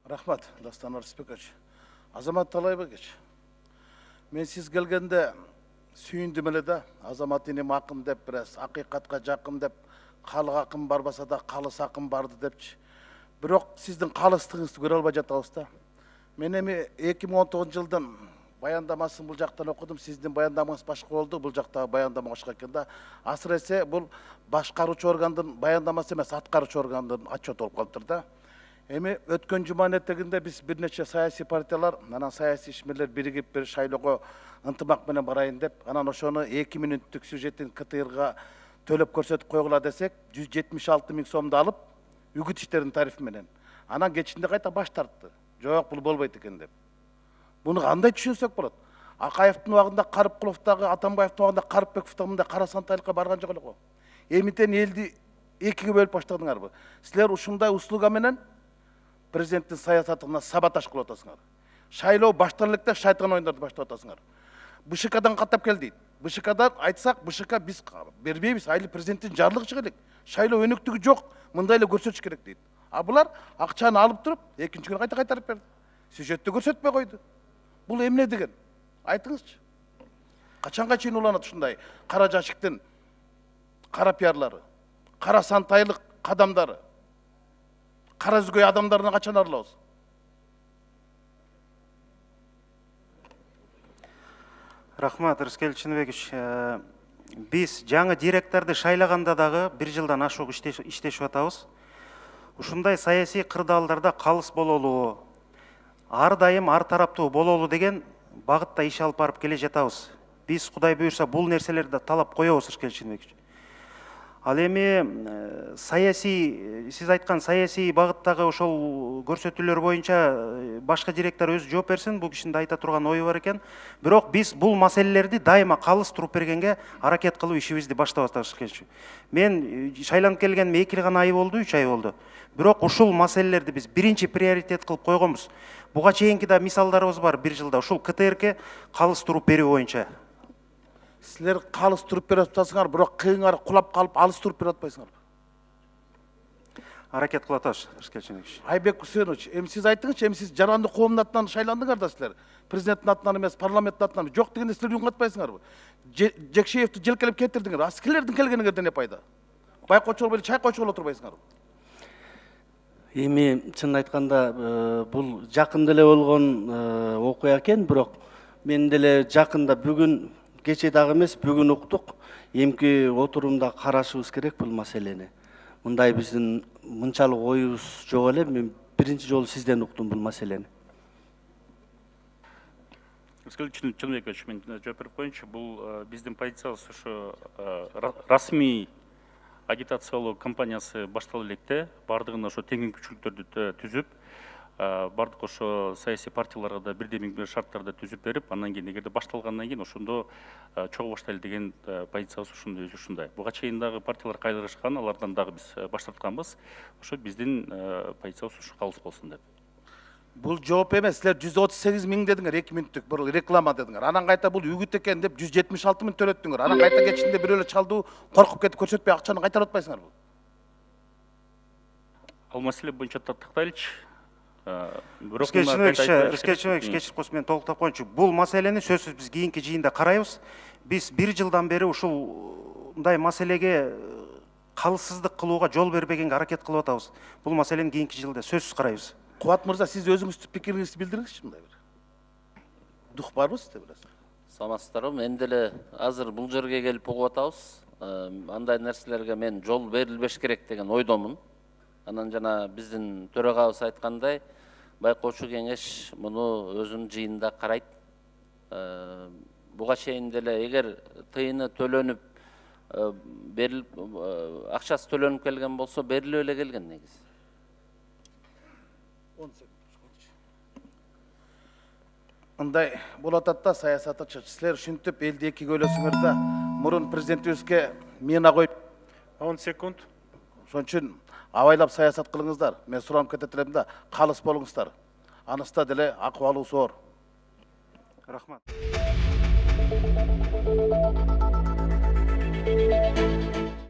Рахмат, Дастан Арыспекович. Азамат Талайбекович, мен сиз келгенде сүйіндім эле да, азамат инем акын деп, біраз акыйкатка жакын деп, калык акын барбаса да калыс акын барды депчи. Бирок сиздин калыстыгыңызды көрө албай жатабыз да. Мен эми 2019-жылдын баяндамасын бул жактан окудум, сиздин баяндамаңыз башка болду, бул жактагы баяндама башка экен да. Асыресе бул башкаруучу органдын баяндамасы эмес, аткаруучу органдын отчету болуп калыптыр да. Эми өткөн жуманын этегинде биз бир нече саясий партиялар, анан саясий ишмерлер биригип бир шайлоого ынтымак менен барайын деп, анан ошону 2 мүнөттүк сюжеттин КТРга төлөп көрсөтүп койгула десек, 176 000 сомду алып, үгүт иштеринин тарифи менен. Анан кечинде кайта баш тартты. Жок, бул болбойт экен деп. Буну кандай түшүнсөк болот? Акаевдин убагында Карыпкуловдагы, Атамбаевдин убагында Карыпбековдагы мындай кара сантайлыкка барган жок эле го. Эмитен элди экиге бөлүп баштадыңарбы? Силер ушундай услуга менен президенттин саясатына саботаж кылып атасыңар. Шайлоо башталып электе шайтан оюндарды баштап атасыңар. БШКдан каттап кел дейт. БШКдан айтсак, БШК биз бербейбиз, айыл президенттин жарлыгы чыга элек. Шайлоо өнүктүгү жок, мындай эле көрсөтүш керек дейт. А булар акчаны алып туруп, экинчи күнү кайта кайтарып берди. Сюжетти көрсөтпөй койду. Бул эмне деген? Айтыңызчы. Качанга чейин уланат ушундай кара жашыктын кара пиарлары, кара сантайлык кадамдары, кара зүгөй адамдарына качан арылабыз? Рахмат, Рыскел Чынбекович. Биз жаңы директорду шайлаганда дагы 1 жылдан ашык иштешип атабыз. Ушундай саясий кырдаалдарда калыс бололу, ар дайым ар тараптуу бололу деген багытта иш алып барып келе жатабыз. Биз Кудай буйрса бул нерселерди талап коебуз, Рыскел Чынбекович. Ал эми саясий, сиз айткан саясий багыттагы ошол көрсөтүүлөр боюнча башка директор өзү жооп берсин, бул кишинин айта турган ою бар экен. Бирок биз бул маселелерди дайыма калыс туруп бергенге аракет кылып ишибизди баштап атабыз. Мен шайланып келгениме 2 гана ай болду, 3 ай болду. Бирок ушул маселелерди биз биринчи приоритет кылып койгонбуз. Буга чейинки да мисалдарыбыз бар 1 жылда. Ушул КТРге калыс туруп берүү боюнча. Силер калыс туруп берип атасыңар, бирок кыйыңар кулап калып алыс туруп берип атпайсыңар. Аракет кылып атабыз, Рыскел Чынбекович. Айбек Хусейнович, эми сиз айтыңызчы, эми сиз жаранды коомдун атынан шайландыңар да силер. Президенттин атынан эмес, парламенттин атынан. Жок дегенде силер үн катпайсыңарбы? Жекшеевди желкелеп кетирдиңер. Аскерлердин келгениңерден не пайда? Байкоочу болбой, чай кочуп отурбайсыңарбы? Эми чын айтканда бул жакында эле болгон окуя экен, бирок мен деле жакында бүгүн кече дагы эмес, бүгүн уктук. Эмки отурумда карашыбыз керек бул маселени. Мындай биздин мынчалык оюбуз жок эле. Мен биринчи жолу сизден уктум бул маселени. Рыскел Чынбекович, мен жооп берип коеюнчу. Бул биздин позициябыз ошо расмий агитациялоо кампаниясы башталып электе, бардыгын ошо теңин күчүлүктөрдү түзүп, бардык ошо саясий партияларга да бирден-бир шарттарды түзүп берип, андан кийин эгерде башталгандан кийин ошондо чогуу баштайлы деген позициябыз ушундай өзү ушундай. Буга чейин дагы партиялар кайрышкан, алардан дагы биз баш тартканбыз. Ошо биздин позициябыз ушу калыс болсун деп. Бул жооп эмес, силер 138 000 дедиңер, 2 мүнөттүк бул реклама дедиңер. Анан кайта бул үгүт экен деп 176 000 төлөттүңөр. Анан кайта кечинде бирөө эле чалдуу коркуп кетип көрсөтпөй акчаны кайтарып атпайсыңарбы? Ал маселе боюнча тактайлычы. Рыскел Чынбекович, кечирип койсун, мен толуктап коеюнчу. Бул маселени сөзсүз биз кийинки жыйында карайбыз. Биз 1 жылдан бери ушундай маселеге калыссыздык кылууга жол бербегенге аракет кылып атабыз. Бул маселени кийинки жылда сөзсүз карайбыз. Кубат мырза, сиз өзүңүздүн пикириңизди билдириңизчи мындай бир. Дух барбы сизде бир? Саламатсыздарбы? Мен деле азыр бул жерге келип угуп атабыз. Андай нерселерге мен жол берилбеш керек деген ойдомун. Анан жана биздин төрагабыз айткандай, байкоочу кеңеш муну өзүнүн жыйынында карайт. Буга чейин деле эгер тыйыны төлөнүп берилип, акчасы төлөнүп келген болсо, берилип эле келген негизи. Мындай болот атта саясатчы. Силер ушинтип элди экиге бөлөсүңөр да, мурун президентибизге мена коюп 10 секунд. Ошон үчүн абайлап саясат кылыңыздар. Мен суранып кетет элем да, калыс болуңуздар. Аныста деле акыбалуу зор. Рахмат.